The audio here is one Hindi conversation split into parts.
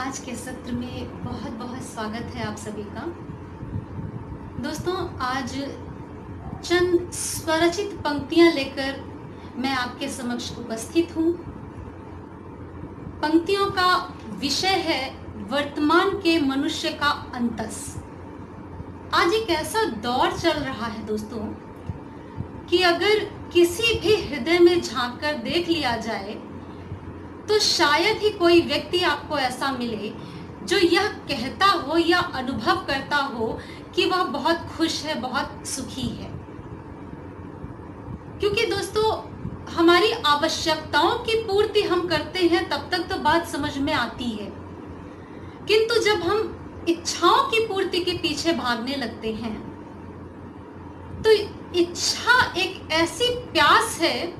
आज के सत्र में बहुत बहुत स्वागत है आप सभी का। दोस्तों, आज चंद स्वरचित पंक्तियां लेकर मैं आपके समक्ष उपस्थित हूँ। पंक्तियों का विषय है वर्तमान के मनुष्य का अंतस। आज एक ऐसा दौर चल रहा है दोस्तों कि अगर किसी भी हृदय में झांक कर देख लिया जाए तो शायद ही कोई व्यक्ति आपको ऐसा मिले जो यह कहता हो या अनुभव करता हो कि वह बहुत खुश है, बहुत सुखी है। क्योंकि दोस्तों, हमारी आवश्यकताओं की पूर्ति हम करते हैं तब तक तो बात समझ में आती है, किंतु जब हम इच्छाओं की पूर्ति के पीछे भागने लगते हैं तो इच्छा एक ऐसी प्यास है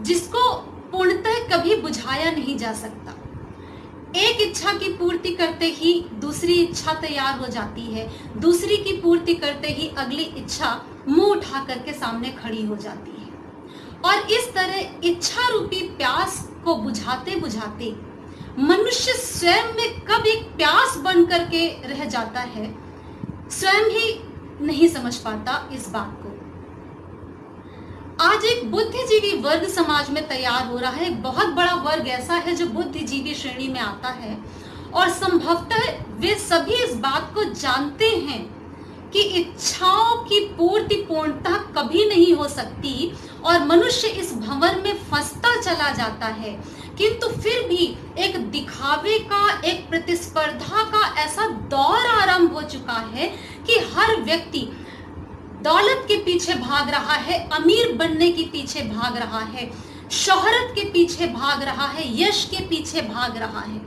जिसको पूर्णतः कभी बुझाया नहीं जा सकता। एक इच्छा की पूर्ति करते ही दूसरी इच्छा तैयार हो जाती है, दूसरी की पूर्ति करते ही अगली इच्छा मुंह उठा करके सामने खड़ी हो जाती है। और इस तरह इच्छा रूपी प्यास को बुझाते बुझाते मनुष्य स्वयं में कब एक प्यास बन करके रह जाता है, स्वयं ही नहीं समझ पाता इस बात को। आज एक बुद्धिजीवी वर्ग समाज में तैयार हो रहा है। एक बहुत बड़ा वर्ग ऐसा है जो बुद्धिजीवी श्रेणी में आता है और संभवतः वे सभी इस बात को जानते हैं कि इच्छाओं की पूर्ति पूर्णतः कभी नहीं हो सकती और मनुष्य इस भंवर में फंसता चला जाता है। किंतु फिर भी एक दिखावे का, एक प्रतिस्पर्धा का ऐसा दौर आरंभ हो चुका है कि हर व्यक्ति दौलत के पीछे भाग रहा है, अमीर बनने के पीछे भाग रहा है, शोहरत के पीछे भाग रहा है, यश के पीछे भाग रहा है।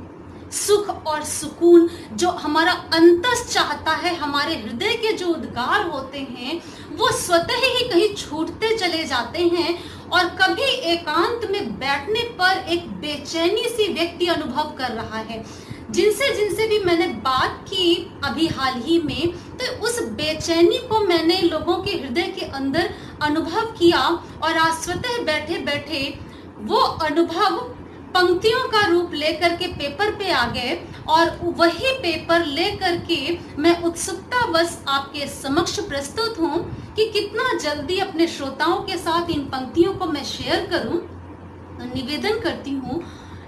सुख और सुकून जो हमारा अंतस चाहता है, हमारे हृदय के जो उद्गार होते हैं, वो स्वतः ही कहीं छूटते चले जाते हैं और कभी एकांत में बैठने पर एक बेचैनी सी व्यक्ति अनुभव कर रहा है। जिनसे भी मैंने बात की अभी हाल ही में, तो उस बेचैनी को मैंने लोगों के हृदय के अंदर अनुभव किया और आज स्वतः बैठे बैठे वो अनुभव पंक्तियों का रूप लेकर के पेपर पे आ गए और वही पेपर लेकर के मैं उत्सुकतावश आपके समक्ष प्रस्तुत हूँ कि कितना जल्दी अपने श्रोताओं के साथ इन पंक्तियों को मैं शेयर करूं। तो निवेदन करती हूँ,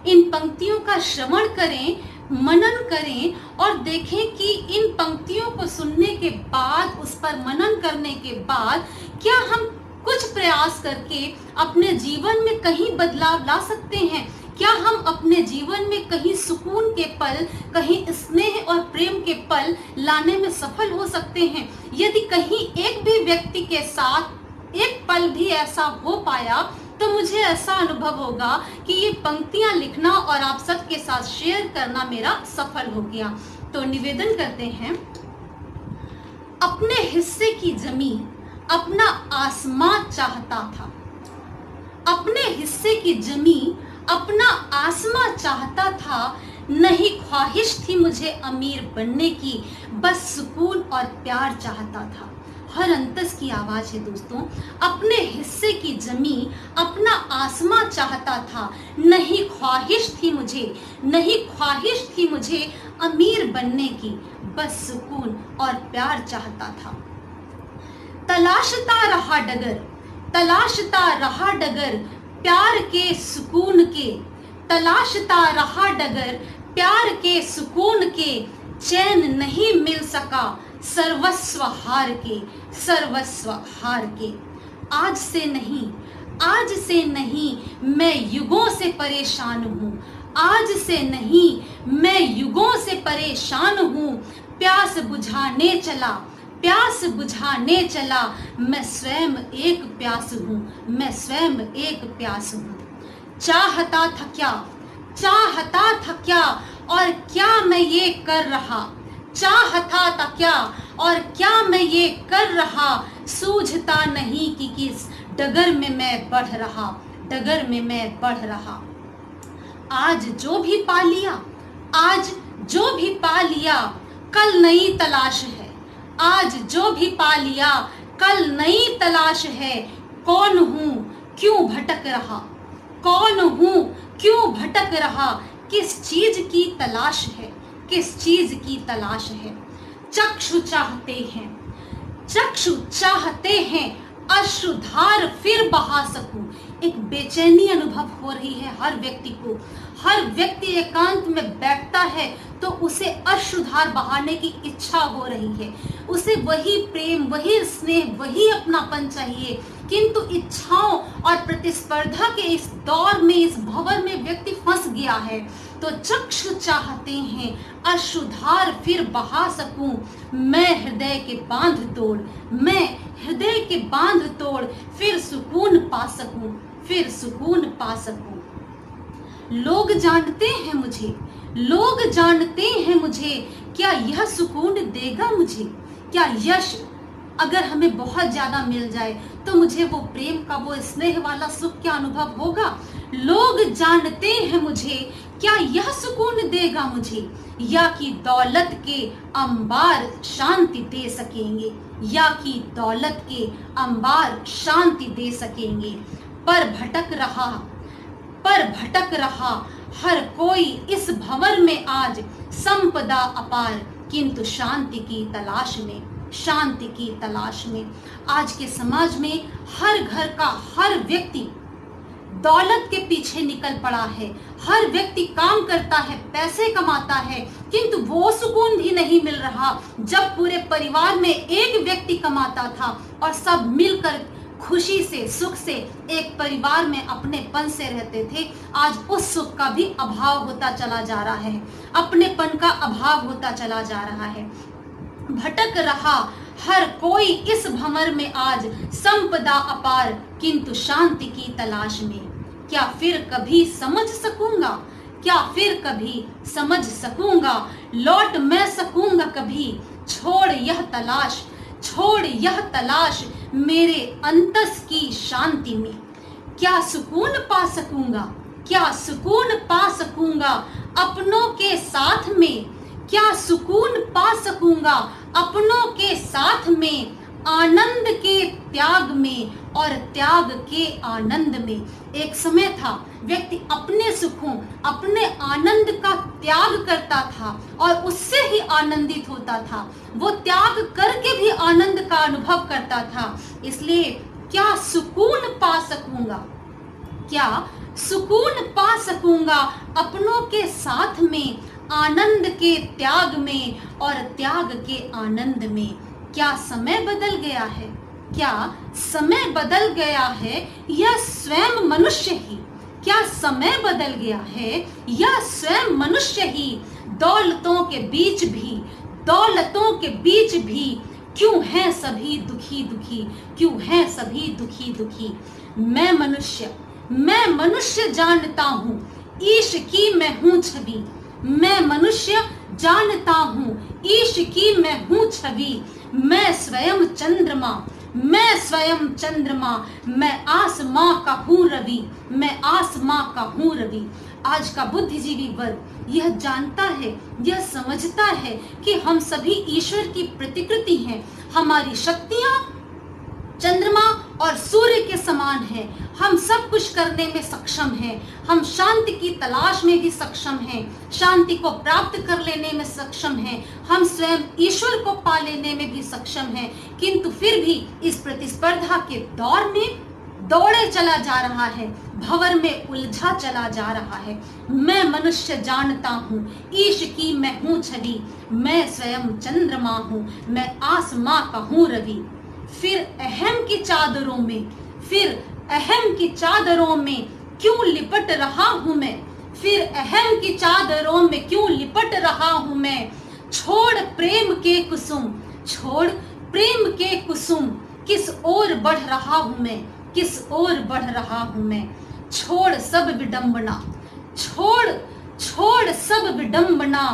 इन पंक्तियों का श्रवण करें, मनन करें और देखें कि इन पंक्तियों को सुनने के बाद, उस पर मनन करने के बाद क्या हम कुछ प्रयास करके अपने जीवन में कहीं बदलाव ला सकते हैं। क्या हम अपने जीवन में कहीं सुकून के पल, कहीं स्नेह और प्रेम के पल लाने में सफल हो सकते हैं। यदि कहीं एक भी व्यक्ति के साथ एक पल भी ऐसा हो पाया तो मुझे ऐसा अनुभव होगा कि ये पंक्तियां लिखना और आप सबके साथ शेयर करना मेरा सफल हो गया। तो निवेदन करते हैं, अपने हिस्से की जमीन अपना आसमां चाहता था, अपने हिस्से की जमीन अपना आसमां चाहता था, नहीं ख्वाहिश थी मुझे अमीर बनने की, बस सुकून और प्यार चाहता था। हर अंतस की आवाज है दोस्तों। अपने हिस्से की जमीन अपना आसमां चाहता था, नहीं ख्वाहिश थी मुझे अमीर बनने की, बस सुकून और प्यार चाहता था। तलाशता रहा डगर प्यार के सुकून के, तलाशता रहा डगर प्यार के सुकून के, चैन नहीं मिल सका सर्वस्व हार के। आज से नहीं मैं युगों से परेशान हूँ, आज से नहीं मैं युगों से परेशान हूँ। प्यास बुझाने चला मैं स्वयं एक प्यास हूँ। चाहता था क्या और क्या मैं ये कर रहा, चाहता था क्या और क्या मैं ये कर रहा, सूझता नहीं कि किस डगर में मैं बढ़ रहा। आज जो भी पा लिया कल नई तलाश है, आज जो भी पा लिया कल नई तलाश है। कौन हूँ क्यों भटक रहा, किस चीज की तलाश है, किस चीज की तलाश है। चक्षु चाहते हैं, चक्षु चाहते हैं अश्रुधार फिर बहा सकूं। एक बेचैनी अनुभव हो रही है हर व्यक्ति को। हर व्यक्ति एकांत में बैठता है तो उसे अश्रुधार बहाने की इच्छा हो रही है। उसे वही प्रेम, वही स्नेह, वही अपनापन चाहिए। किंतु इच्छाओं और प्रतिस्पर्धा के इस दौर में, इस भंवर में व्यक्ति फंस गया है। तो चक्षु चाहते हैं अश्रुधार फिर बहा सकूं, मैं हृदय के बांध तोड़, मैं हृदय के बांध तोड़ फिर सुकून पा सकूं, फिर सुकून पा सकूं। लोग जानते हैं मुझे, लोग जानते हैं मुझे, क्या यह सुकून देगा मुझे? क्या यश अगर हमें बहुत ज्यादा मिल जाए तो मुझे वो प्रेम का, वो स्नेह वाला सुख क्या अनुभव होगा? लोग जानते हैं मुझे, क्या यह सुकून देगा मुझे? या कि दौलत के अंबार शांति दे सकेंगे, या कि दौलत के अंबार शांति दे सकेंगे। पर भटक रहा, पर भटक रहा हर कोई इस भंवर में आज, संपदा अपार किंतु शांति की तलाश में, शांति की तलाश में। आज के समाज में हर घर का हर व्यक्ति दौलत के पीछे निकल पड़ा है। हर व्यक्ति काम करता है, पैसे कमाता है, किंतु वो सुकून भी नहीं मिल रहा जब पूरे परिवार में एक व्यक्ति कमाता था और सब मिलकर खुशी से, सुख से एक परिवार में अपनेपन से रहते थे। आज उस सुख का भी अभाव होता चला जा रहा है, अपनेपन का अभाव होता चला जा रहा है। भटक रहा हर कोई इस भंवर में आज, संपदा अपार किंतु शांति की तलाश में। क्या फिर कभी समझ सकूंगा, क्या फिर कभी समझ सकूंगा, लौट मैं सकूंगा कभी, छोड़ यह तलाश, छोड़ यह तलाश मेरे अंतस की शांति में। क्या सुकून पा सकूंगा, क्या सुकून पा सकूंगा अपनों के साथ में, क्या सुकून पा सकूंगा अपनों के साथ में, आनंद के त्याग में और त्याग के आनंद में। एक समय था व्यक्ति अपने सुखों, अपने आनंद का त्याग करता था और उससे ही आनंदित होता था। वो त्याग करके भी आनंद का अनुभव करता था। इसलिए क्या सुकून पा सकूंगा, क्या सुकून पा सकूंगा अपनों के साथ में, आनंद के त्याग में और त्याग के आनंद में। क्या समय बदल गया है, क्या समय बदल गया है या स्वयं मनुष्य ही, क्या समय बदल गया है या स्वयं मनुष्य ही? दौलतों के बीच भी, दौलतों के बीच भी क्यों हैं सभी दुखी दुखी, क्यों हैं सभी दुखी दुखी? मैं मनुष्य जानता हूँ, ईश की मैं हूँ छवि। मैं मनुष्य जानता हूँ, ईश की मैं हूँ छवि। मैं स्वयं चंद्रमा, मैं स्वयं चंद्रमा, मैं आसमां का हूँ रवि, मैं आसमां का हूँ रवि। आज का बुद्धिजीवी वर्ग यह जानता है, यह समझता है कि हम सभी ईश्वर की प्रतिकृति हैं। हमारी शक्तियां चंद्रमा और सूर्य के समान हैं। हम सब कुछ करने में सक्षम हैं। हम शांति की तलाश में भी सक्षम हैं, शांति को प्राप्त कर लेने में सक्षम हैं। हम स्वयं ईश्वर को पा लेने में भी सक्षम हैं। किंतु फिर भी इस प्रतिस्पर्धा के दौर में दौड़े चला जा रहा है, भंवर में उलझा चला जा रहा है। मैं मनुष्य जानता हूँ, ईश की मैं हूँ छवि। मैं स्वयं चंद्रमा हूँ, मैं आसमां का हूँ रवि। फिर अहम की चादरों में, फिर अहम की चादरों में क्यों लिपट रहा हूँ मैं? फिर अहम की चादरों में क्यों लिपट रहा हूँ मैं? छोड़ प्रेम के कुसुम, छोड़ प्रेम के कुसुम, किस ओर बढ़ रहा हूँ मैं, किस ओर बढ़ रहा हूँ मैं? छोड़ सब विडंबना, छोड़ छोड़ सब विडंबना,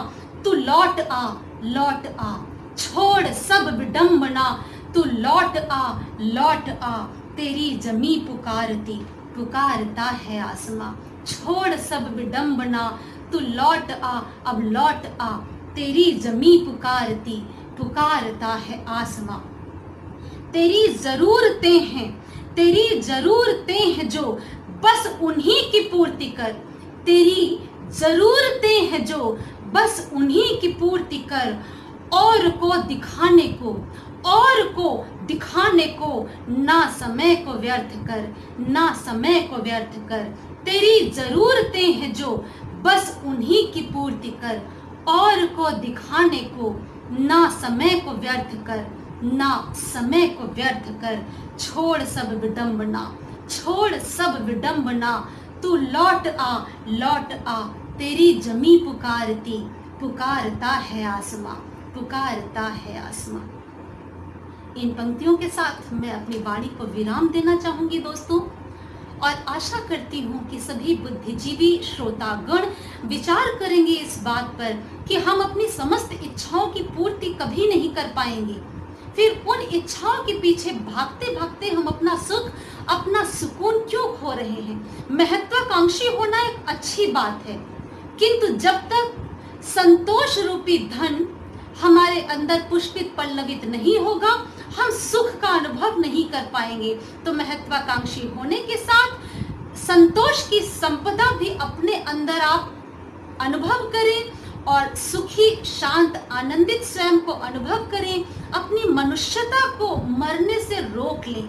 तू लौट आ, लौट आ। छोड़ सब विडंबना, तू लौट आ, लौट आ। तेरी जमी पुकारती, पुकारता है आसमां। छोड़ सब विडंबना, तू लौट आ, अब लौट आ। तेरी जमी पुकारती, पुकारता है आसमां। तेरी जरूरतें हैं, तेरी जरूरतें हैं जो, बस उन्हीं की पूर्ति कर। तेरी जरूरतें हैं जो बस उन्हीं की पूर्ति कर, और को दिखाने को, और को दिखाने को, ना समय को व्यर्थ कर, ना समय को व्यर्थ कर। तेरी जरूरतें हैं जो बस उन्हीं की पूर्ति कर, और को दिखाने को, ना समय को व्यर्थ कर, ना समय को व्यर्थ कर। छोड़ सब विडंबना, छोड़ सब विडंबना, तू लौट आ, तेरी जमी पुकारती, पुकारता है आसमां, पुकारता है आसमां। इन पंक्तियों के साथ मैं अपनी वाणी को विराम देना चाहूंगी दोस्तों, और आशा करती हूँ कि सभी बुद्धिजीवी श्रोतागण विचार करेंगे इस बात पर कि हम अपनी समस्त इच्छाओं की पूर्ति कभी नहीं कर पाएंगे, फिर उन इच्छाओं के पीछे भागते भागते हम अपना सुख, अपना सुकून क्यों खो रहे हैं। महत्वाकांक्षी होना एक अच्छी बात है, किंतु जब तक संतोष रूपी धन हमारे अंदर पुष्पित पल्लवित नहीं होगा, हम सुख का अनुभव नहीं कर पाएंगे। तो महत्वाकांक्षी होने के साथ संतोष की संपदा भी अपने अंदर आप अनुभव करें, और सुखी, शांत, आनंदित स्वयं को अनुभव करें, अपनी मनुष्यता को मरने से रोक लें।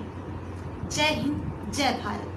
जय हिंद, जय भारत।